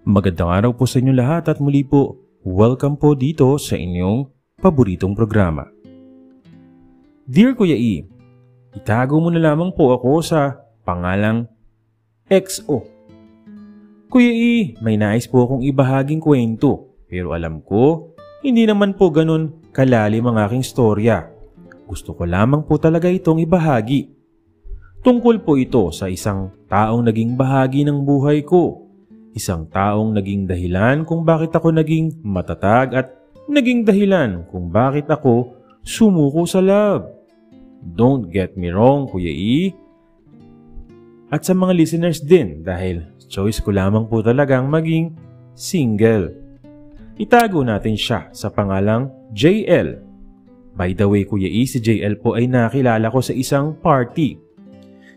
Magandang araw po sa inyo lahat at muli po, welcome po dito sa inyong paboritong programa. Dear Kuya E, itago mo na lamang po ako sa pangalang XO. Kuya E, may nais po akong ibahaging kwento pero alam ko, hindi naman po ganun kalalim ang aking storya. Gusto ko lamang po talaga itong ibahagi. Tungkol po ito sa isang taong naging bahagi ng buhay ko. Isang taong naging dahilan kung bakit ako naging matatag at naging dahilan kung bakit ako sumuko sa love. Don't get me wrong, Kuya E. At sa mga listeners din dahil choice ko lamang po talagang maging single. Itago natin siya sa pangalang JL. By the way, Kuya E, si JL po ay nakilala ko sa isang party.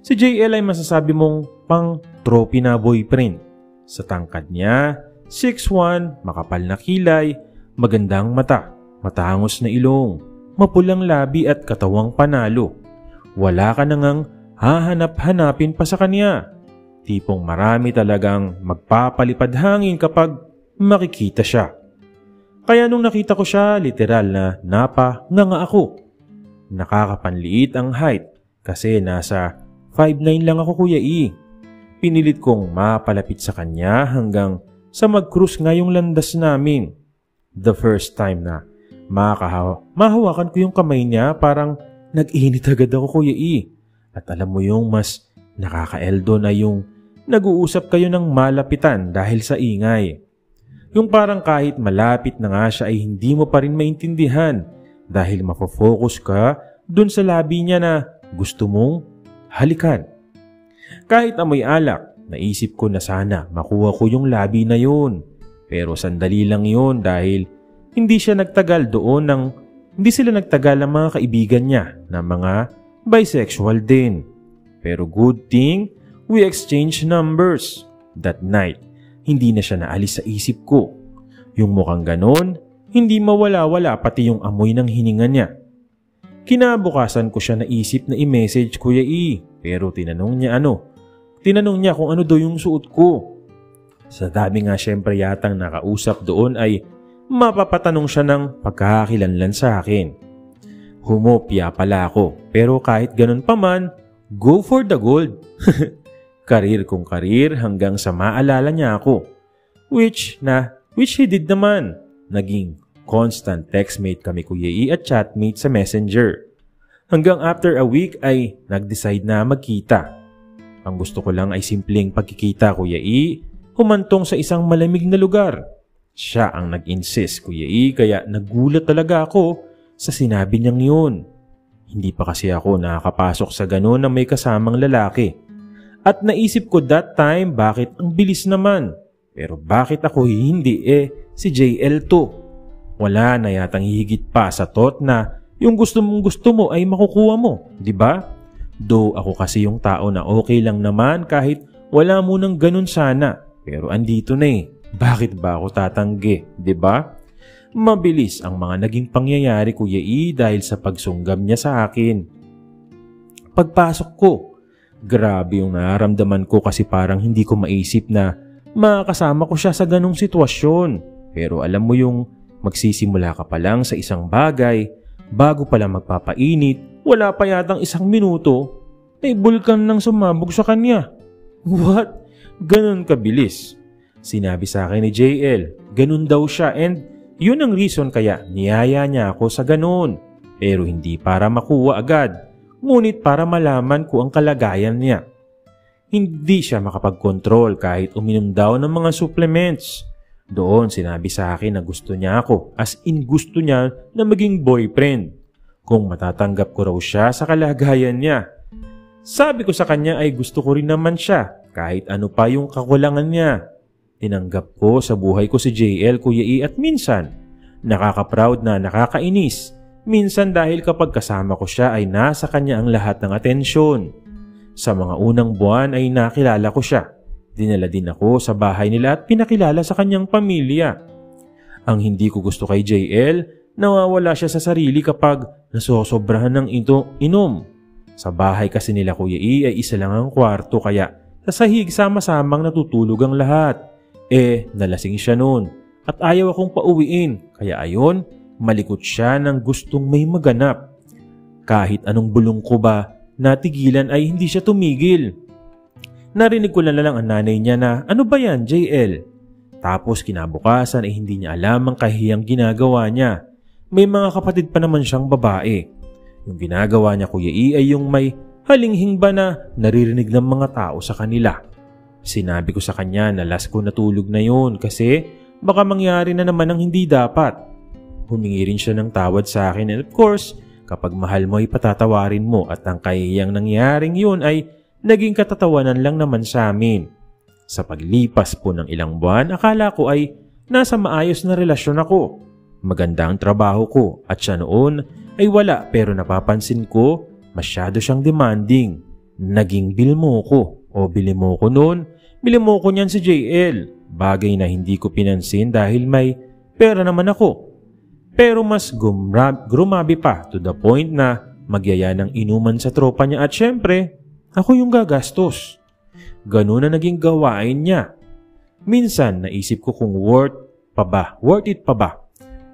Si JL ay masasabi mong pang trophy na boyfriend. Sa tangkad niya, 6'1", makapal na kilay, magandang mata, matangos na ilong, mapulang labi at katawang panalo. Wala ka nang hahanap-hanapin pa sa kanya. Tipong marami talagang magpapalipad hangin kapag makikita siya. Kaya nung nakita ko siya, literal na napanganga ako. Nakakapanliit ang height kasi nasa 5'9" lang ako, Kuya E. Pinilit kong mapalapit sa kanya hanggang sa mag-cruise nga yung landas namin. The first time na mahawakan ko yung kamay niya, parang nag-init agad ako, Kuya E. At alam mo yung mas nakaka-eldo na yung nag-uusap kayo ng malapitan dahil sa ingay. Yung parang kahit malapit na nga siya ay hindi mo pa rin maintindihan dahil mafo-focus ka dun sa labi niya na gusto mong halikan. Kahit amoy alak, naisip ko na sana makuha ko yung labi na yun. Pero sandali lang yun dahil hindi sila nagtagal ang mga kaibigan niya na mga bisexual din. Pero good thing, we exchanged numbers. That night, hindi na siya naalis sa isip ko. Yung mukhang ganon, hindi mawala-wala pati yung amoy ng hininga niya. Kinabukasan ko siya naisip na i-message Kuya E, pero tinanong niya kung ano daw yung suot ko. Sa dami nga syempre yatang nakausap doon ay mapapatanong siya ng pagkakakilanlan sa akin. Humopya pala ako, pero kahit ganun pa man, go for the gold. Karir kong karir hanggang sa maalala niya ako. Which he did naman. Naging constant textmate kami, Kuya E, at chatmate sa Messenger. Hanggang after a week ay nag-decide na magkita. Ang gusto ko lang ay simpleng pagkikita, Kuya E, humantong sa isang malamig na lugar. Siya ang nag-insist, Kuya E, kaya nagulat talaga ako sa sinabi niyang yun. Hindi pa kasi ako nakakapasok sa gano'n na may kasamang lalaki. At naisip ko that time bakit ang bilis naman. Pero bakit ako hindi si JL to? Wala na yatang hihigit pa sa thought na yung gusto mo ay makukuha mo, di ba? Though ako kasi yung tao na okay lang naman kahit wala mo nang ganun sana. Pero andito na eh. Bakit ba ako tatanggi, di ba? Mabilis ang mga naging pangyayari, Kuya E, dahil sa pagsunggam niya sa akin. Pagpasok ko, grabe yung nararamdaman ko kasi parang hindi ko maisip na makakasama ko siya sa ganung sitwasyon. Pero alam mo yung magsisimula ka pa lang sa isang bagay, bago pa lang magpapainit, wala pa yatang 1 minuto, ay bulkan nang sumabog sa kanya. What? Ganun kabilis. Sinabi sa akin ni JL, ganun daw siya and yun ang reason kaya niyaya niya ako sa ganun. Pero hindi para makuha agad, ngunit para malaman ko ang kalagayan niya. Hindi siya makapag-control kahit uminom daw ng mga supplements. Doon sinabi sa akin na gusto niya ako, as in gusto niya na maging boyfriend. Kung matatanggap ko raw siya sa kalagayan niya. Sabi ko sa kanya ay gusto ko rin naman siya kahit ano pa yung kakulangan niya. Tinanggap ko sa buhay ko si JL, Kuya E, at minsan nakaka-proud na nakakainis. Minsan dahil kapag kasama ko siya ay nasa kanya ang lahat ng atensyon. Sa mga unang buwan ay nakilala ko siya. Dinala din ako sa bahay nila at pinakilala sa kanyang pamilya. Ang hindi ko gusto kay JL, nawawala siya sa sarili kapag nasosobrahan ng inom. Sa bahay kasi nila, Kuya E, ay isa lang ang kwarto kaya sa sahig sama-samang natutulog ang lahat. Nalasing siya noon at ayaw akong pauwiin kaya ayon, malikot siya ng gustong may maganap. Kahit anong bulong ko ba natigilan ay hindi siya tumigil. Narinig ko na lang ang nanay niya na, "Ano ba yan, JL?" Tapos kinabukasan ay hindi niya alam ang kahiyang ginagawa niya. May mga kapatid pa naman siyang babae. Yung ginagawa niya Kuya E ay yung may halinghing ba na naririnig ng mga tao sa kanila. Sinabi ko sa kanya na last ko natulog na yun kasi baka mangyari na naman ang hindi dapat. Humingi rin siya ng tawad sa akin and of course, kapag mahal mo ay patatawarin mo at ang kahiyang nangyaring yun ay naging katatawanan lang naman sa amin. Sa paglipas po ng ilang buwan, akala ko ay nasa maayos na relasyon ako. Maganda ang trabaho ko at siya noon ay wala pero napapansin ko masyado siyang demanding. Naging bil mo ko o bili mo ko noon, bili mo ko niyan si JL. Bagay na hindi ko pinansin dahil may pera naman ako. Pero mas grumabi pa to the point na magyaya ng inuman sa tropa niya at syempre, ako yung gagastos. Ganun na naging gawain niya. Minsan naisip ko kung worth it pa ba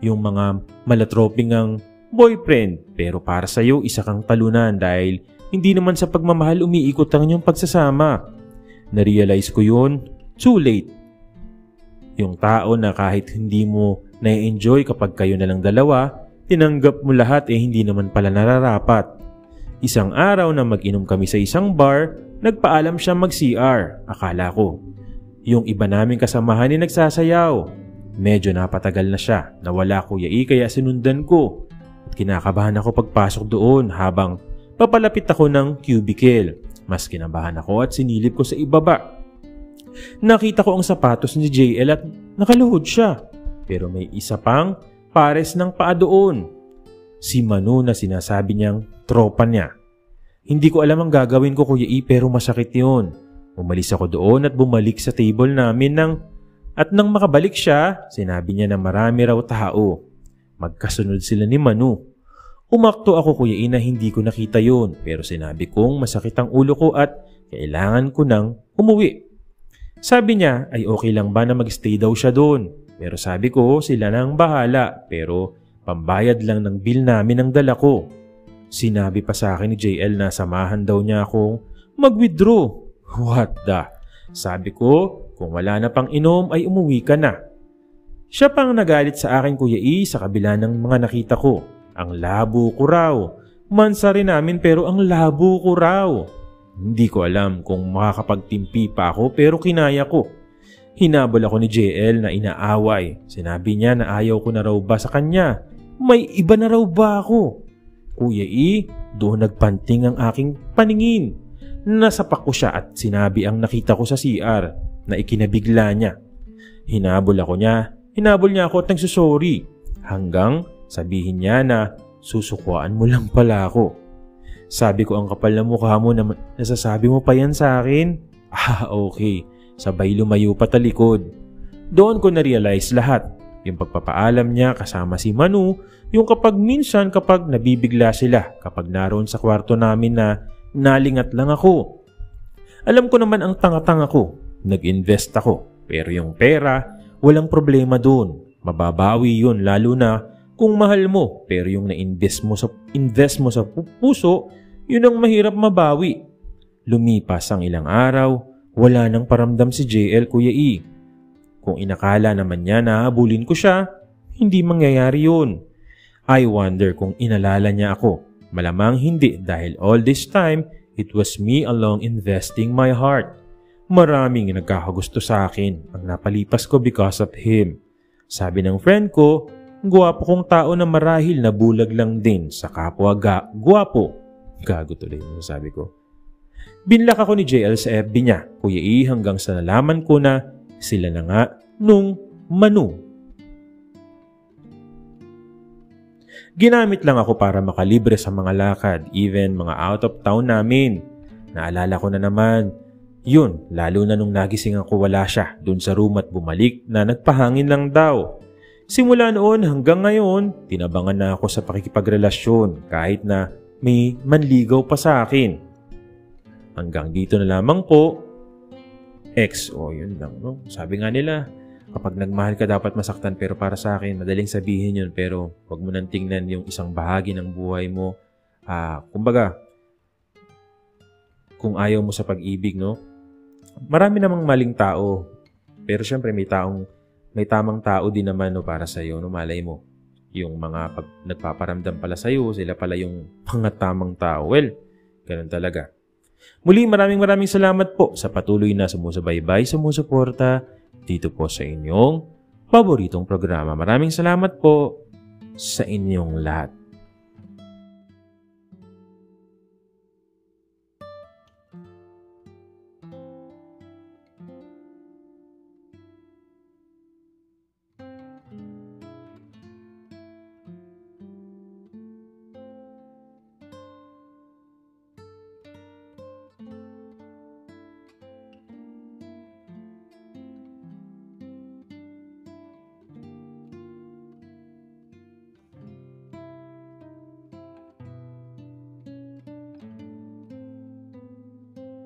yung mga malatroping ang boyfriend pero para sa'yo isa kang talunan dahil hindi naman sa pagmamahal umiikot ang inyong pagsasama. Narealize ko yun, too late. Yung tao na kahit hindi mo na-enjoy kapag kayo na lang dalawa, tinanggap mo lahat hindi naman pala nararapat. Isang araw na mag-inom kami sa isang bar, nagpaalam siya mag-CR, akala ko. Yung iba naming kasamahan ay nagsasayaw. Medyo napatagal na siya, nawala Kuya E kaya sinundan ko. At kinakabahan ako pagpasok doon habang papalapit ako ng cubicle. Mas kinabahan ako at sinilip ko sa ibaba. Nakita ko ang sapatos ni JL at nakaluhod siya. Pero may isa pang pares ng paa doon. Si Manu na sinasabi niyang tropa niya. Hindi ko alam ang gagawin ko Kuya E pero masakit yun. Umalis ako doon at bumalik sa table namin at nang makabalik siya, sinabi niya na marami raw tao. Magkasunod sila ni Manu. Umakto ako Kuya E na hindi ko nakita yun pero sinabi kong masakit ang ulo ko at kailangan ko nang umuwi. Sabi niya ay okay lang ba na magstay daw siya doon. Pero sabi ko sila nang bahala pero pambayad lang ng bill namin ang dala ko. Sinabi pa sa akin ni JL na samahan daw niya akong mag-withdraw. What the? Sabi ko kung wala na pang inom ay umuwi ka na. Siya pang nagalit sa akin Kuya E sa kabila ng mga nakita ko. Ang labo ko raw. Mansa rin namin pero ang labo ko raw. Hindi ko alam kung makakapagtimpi pa ako pero kinaya ko. Hinabol ako ni JL na inaaway. Sinabi niya na ayaw ko na raw ba sa kanya. May iba na raw ba ako? Kuya E, doon nagpanting ang aking paningin. Nasapak ko siya at sinabi ang nakita ko sa CR na ikinabigla niya. Hinabol niya ako at nagsusorry. Hanggang sabihin niya na susukuan mo lang pala ako. Sabi ko ang kapal na mukha mo na nasasabi mo pa yan sa akin? Okay. Sabay lumayo pa talikod. Doon ko na-realize lahat. Yung pagpapaalam niya kasama si Manu, yung kapag minsan kapag nabibigla sila, kapag naroon sa kwarto namin na nalingat lang ako. Alam ko naman ang tanga-tanga ko. Nag-invest ako. Pero yung pera, walang problema doon. Mababawi yun lalo na kung mahal mo. Pero yung na-invest mo sa puso, yun ang mahirap mabawi. Lumipas ang ilang araw, wala nang paramdam si JL Kuya E. Kung inakala naman niya na habulin ko siya, hindi mangyayari yun. I wonder kung inalala niya ako. Malamang hindi dahil all this time, it was me along investing my heart. Maraming nagkakagusto sa akin ang napalipas ko because of him. Sabi ng friend ko, guwapo kong tao na marahil na bulag lang din sa kapwa guwapo. Gago tuloy mo sabi ko. Binlock ako ni JL sa FB niya, Kuya E, hanggang sa nalaman ko na sila na nga nung Manu. Ginamit lang ako para makalibre sa mga lakad, even mga out of town namin. Naalala ko na naman, yun, lalo na nung nagising ako wala siya dun sa room at bumalik na nagpahangin lang daw. Simula noon hanggang ngayon, tinabangan na ako sa pakikipagrelasyon kahit na may manligaw pa sa akin. Hanggang dito na lamang po. ex. O, yun lang, no? Sabi nga nila, kapag nagmahal ka, dapat masaktan. Pero para sa akin, madaling sabihin yun. Pero wag mo nang tingnan yung isang bahagi ng buhay mo. Kumbaga, kung ayaw mo sa pag-ibig, no? Marami namang maling tao. Pero syempre, may tamang tao din naman, no, para sa'yo, no? Malay mo. Yung mga nagpaparamdam pala sa'yo, sila pala yung mga tamang tao. Well, ganun talaga. Muli, maraming salamat po sa patuloy na sumusubaybay, sumusuporta dito po sa inyong paboritong programa. Maraming salamat po sa inyong lahat.